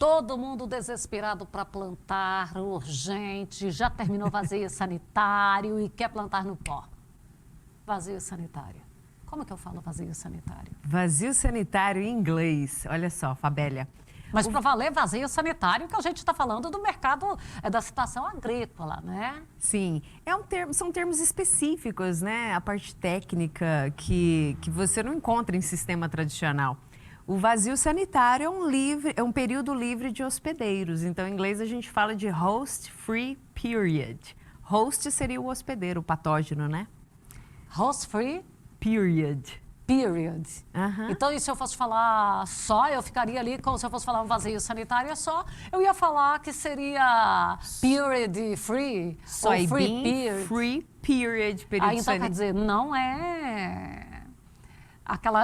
Todo mundo desesperado para plantar, urgente, já terminou vazio sanitário e quer plantar no pó. Vazio sanitário. Como que eu falo vazio sanitário? Vazio sanitário em inglês. Olha só, Fabélia. Mas para valer vazio sanitário, que a gente está falando do mercado, da situação agrícola, né? Sim, são termos específicos, né? A parte técnica que você não encontra em sistema tradicional. O vazio sanitário é um período livre de hospedeiros. Então, em inglês, a gente fala de host free period. Host seria o hospedeiro, o patógeno, né? Host free period. period. Aham. Então, e se eu fosse falar só, eu ficaria ali, como se eu fosse falar um vazio sanitário só, eu ia falar que seria period free, Só ou e free bem period. free period, período Aí, então, quer dizer, não é...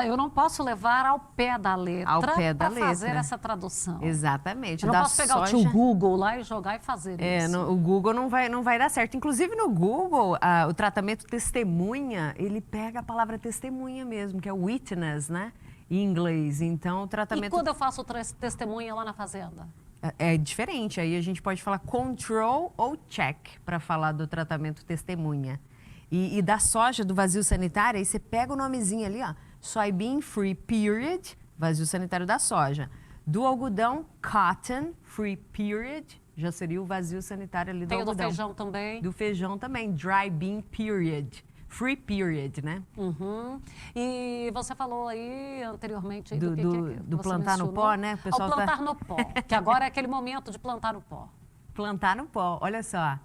eu não posso levar ao pé da letra para fazer essa tradução. Exatamente. Eu não posso pegar o tio Google lá e jogar e fazer isso. O Google não vai dar certo. Inclusive no Google, o tratamento testemunha, ele pega a palavra testemunha mesmo, que é witness, né? Em inglês. Então o tratamento... E quando eu faço testemunha lá na fazenda? É diferente. Aí a gente pode falar control ou check para falar do tratamento testemunha. E da soja, do vazio sanitário, aí você pega o nomezinho ali, ó. Soybean Free Period, vazio sanitário da soja. Do algodão, Cotton Free Period, já seria o vazio sanitário ali do algodão. Tem o do feijão também. Do feijão também, Dry Bean Period. Free Period, né? Uhum. E você falou aí anteriormente... Aí do plantar no pó, né? O pessoal plantar no pó, que agora é aquele momento de plantar no pó. Plantar no pó, olha só.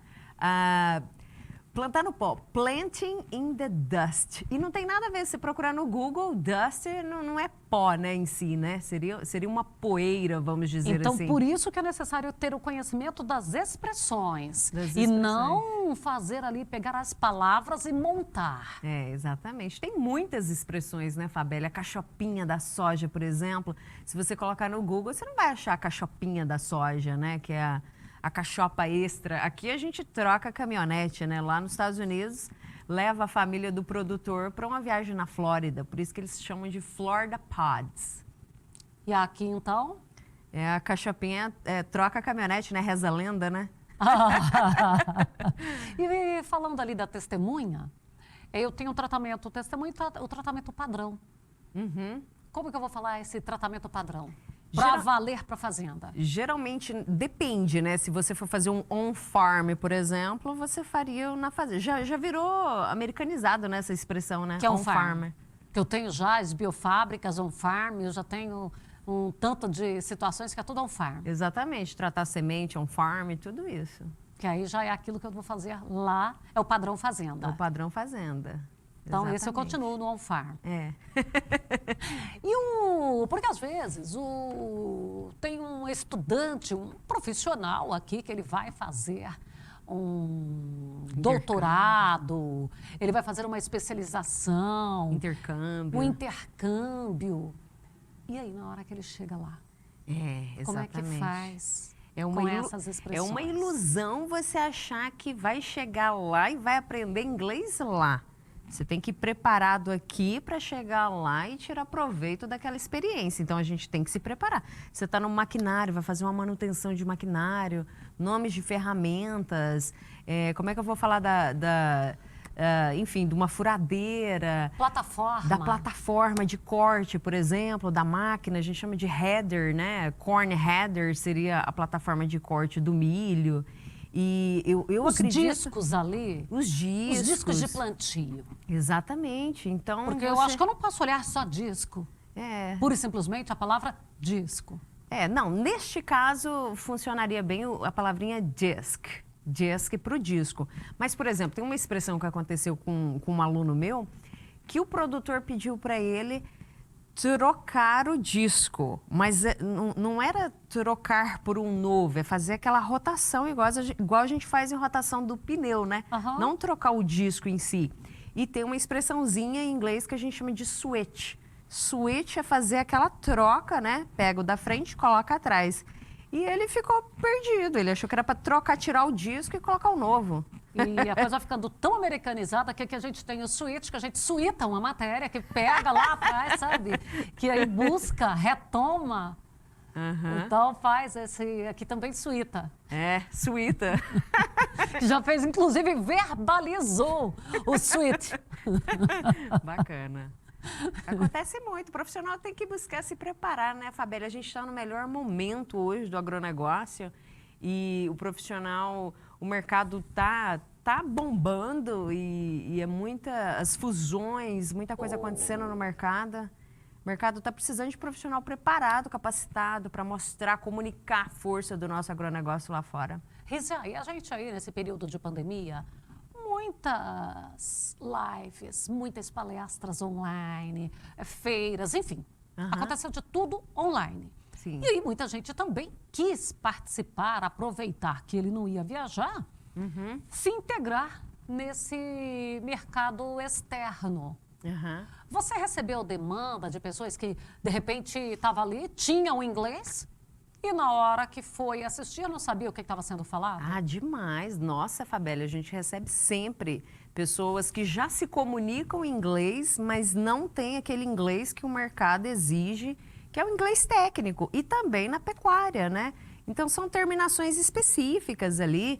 Plantar no pó, planting in the dust. E não tem nada a ver, se procurar no Google, dust não é pó, né, em si, né? Seria uma poeira, vamos dizer assim. Então, por isso que é necessário ter o conhecimento das expressões. E não fazer ali, pegar as palavras e montar. É, exatamente. Tem muitas expressões, né, Fabélia? A cachopinha da soja, por exemplo. Se você colocar no Google, você não vai achar a cachopinha da soja, né? Que é a cachopa extra. Aqui a gente troca a caminhonete, né? Lá nos Estados Unidos, leva a família do produtor para uma viagem na Flórida. Por isso que eles chamam de Florida Pods. E aqui, então? A cachopinha troca a caminhonete, né? Reza a lenda, né? E falando ali da testemunha, eu tenho o tratamento testemunha e o tratamento padrão. Uhum. Como que eu vou falar esse tratamento padrão? Para valer para a fazenda? Geralmente depende, né? Se você for fazer um on-farm, por exemplo, você faria na fazenda. Já virou americanizado, né, essa expressão, né? Que é on-farm. Que eu tenho já as biofábricas on-farm, eu já tenho um tanto de situações que é tudo on-farm. Exatamente, tratar semente, on-farm, tudo isso. Que aí já é aquilo que eu vou fazer lá, é o padrão fazenda. É o padrão fazenda. Então, Exatamente. esse eu continuo no on-farm. É. Porque às vezes tem um estudante, um profissional aqui que ele vai fazer um doutorado, ele vai fazer uma especialização. Intercâmbio. Um intercâmbio. E aí, na hora que ele chega lá? Exatamente. Como é que faz? Com essas expressões? É uma ilusão você achar que vai chegar lá e vai aprender inglês lá. Você tem que ir preparado aqui para chegar lá e tirar proveito daquela experiência. Então, a gente tem que se preparar. Você está no maquinário, vai fazer uma manutenção de maquinário, nomes de ferramentas, como é que eu vou falar enfim, de uma furadeira. Plataforma. Da plataforma de corte, por exemplo, da máquina, a gente chama de header, né? Corn header seria a plataforma de corte do milho. E eu acredito... Os discos ali. Os discos. Os discos de plantio. Exatamente. Então, porque eu acho que eu não posso olhar só disco. Pura e simplesmente a palavra disco. Não, neste caso funcionaria bem a palavrinha disc. Disc para o disco. Mas, por exemplo, tem uma expressão que aconteceu com um aluno meu, que o produtor pediu para ele trocar o disco, mas não era trocar por um novo, é fazer aquela rotação igual a gente faz em rotação do pneu, né? Uhum. Não trocar o disco em si. E tem uma expressãozinha em inglês que a gente chama de switch. Switch é fazer aquela troca, né? Pega o da frente, coloca atrás. E ele ficou perdido, ele achou que era para trocar, tirar o disco e colocar o novo. E a coisa vai ficando tão americanizada que aqui a gente tem o switch, que a gente suíta uma matéria, que pega lá atrás, sabe? Que aí busca, retoma Então faz esse aqui também suíta. Suíta. Que já fez, inclusive, verbalizou o suíte. Bacana. Acontece muito. O profissional tem que buscar se preparar, né, Fabélia? A gente está no melhor momento hoje do agronegócio e o profissional, o mercado tá bombando e é as fusões, muita coisa acontecendo no mercado. O mercado está precisando de profissional preparado, capacitado para mostrar, comunicar a força do nosso agronegócio lá fora. Rízia, e a gente aí, nesse período de pandemia, muitas lives, muitas palestras online, feiras, enfim. Aconteceu de tudo online. Sim. E aí muita gente também quis participar, aproveitar que ele não ia viajar, se integrar nesse mercado externo. Você recebeu demanda de pessoas que, de repente, estavam ali, tinham inglês e na hora que foi assistir não sabia o que estava sendo falado? Demais. Nossa, Fabélia, a gente recebe sempre pessoas que já se comunicam em inglês, mas não tem aquele inglês que o mercado exige, que é o inglês técnico e também na pecuária, né? Então, são terminações específicas ali.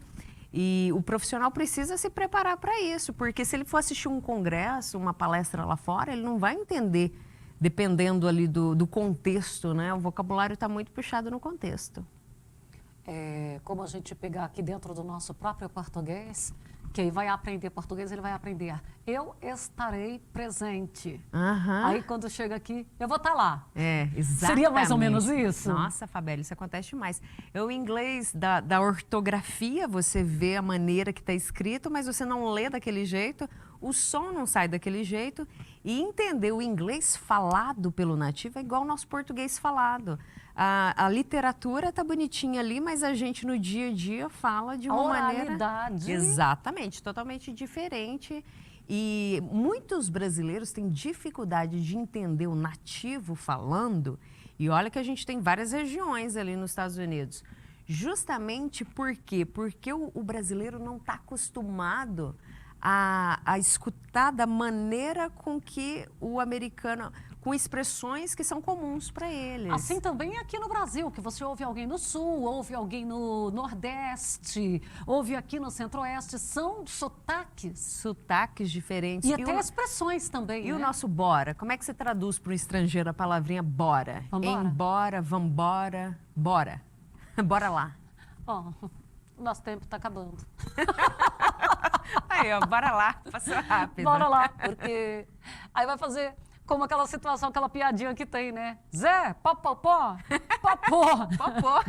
E o profissional precisa se preparar para isso, porque se ele for assistir um congresso, uma palestra lá fora, ele não vai entender, dependendo ali do contexto, né? O vocabulário está muito puxado no contexto. Como a gente pegar aqui dentro do nosso próprio português, que vai aprender português, ele vai aprender. Eu estarei presente. Aí, quando chega aqui, eu vou estar lá. Exatamente. Seria mais ou menos isso? Nossa, Fabélia, isso acontece demais. O inglês da ortografia, você vê a maneira que está escrito, mas você não lê daquele jeito, o som não sai daquele jeito. E entender o inglês falado pelo nativo é igual ao nosso português falado. A literatura tá bonitinha ali, mas a gente no dia a dia fala de uma oralidade. maneira... Exatamente, totalmente diferente. E muitos brasileiros têm dificuldade de entender o nativo falando. E olha que a gente tem várias regiões ali nos Estados Unidos. Justamente por quê? Porque o brasileiro não está acostumado a escutar da maneira com que o americano... com expressões que são comuns para eles. Assim também aqui no Brasil, que você ouve alguém no Sul, ouve alguém no Nordeste, ouve aqui no Centro-Oeste, são sotaques. Sotaques diferentes. E até expressões também, E né? o nosso bora? Como é que você traduz para o estrangeiro a palavrinha bora? Vambora? Embora, vambora, bora. Bora lá. Ó, o nosso tempo está acabando. Aí, ó, bora lá, passou rápido. Bora lá, porque aí vai fazer... como aquela situação, aquela piadinha que tem, né? Zé, popopó, popó. Popó.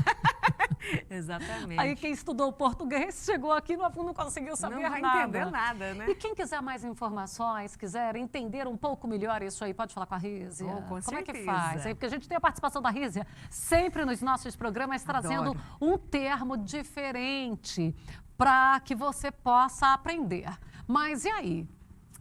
Exatamente. Aí quem estudou português chegou aqui e não conseguiu saber nada. Não vai entender nada, né? E quem quiser mais informações, quiser entender um pouco melhor isso aí, pode falar com a Rízia. Com Como é que certeza. faz? Porque a gente tem a participação da Rízia sempre nos nossos programas trazendo um termo diferente para que você possa aprender. Mas e aí?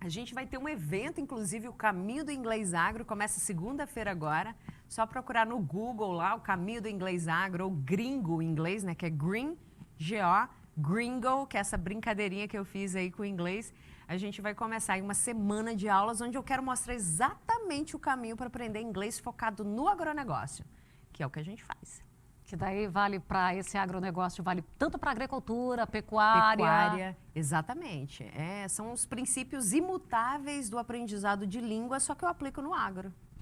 A gente vai ter um evento, inclusive o Caminho do Inglês Agro, começa segunda-feira agora. Só procurar no Google lá, o Caminho do Inglês Agro, ou Gringo em inglês, né? Que é Green, G-O, Gringo, que é essa brincadeirinha que eu fiz aí com o inglês. A gente vai começar aí uma semana de aulas onde eu quero mostrar exatamente o caminho para aprender inglês focado no agronegócio, que é o que a gente faz. Que daí vale para esse agronegócio, vale tanto para agricultura, pecuária. Exatamente. São os princípios imutáveis do aprendizado de língua, só que eu aplico no agro.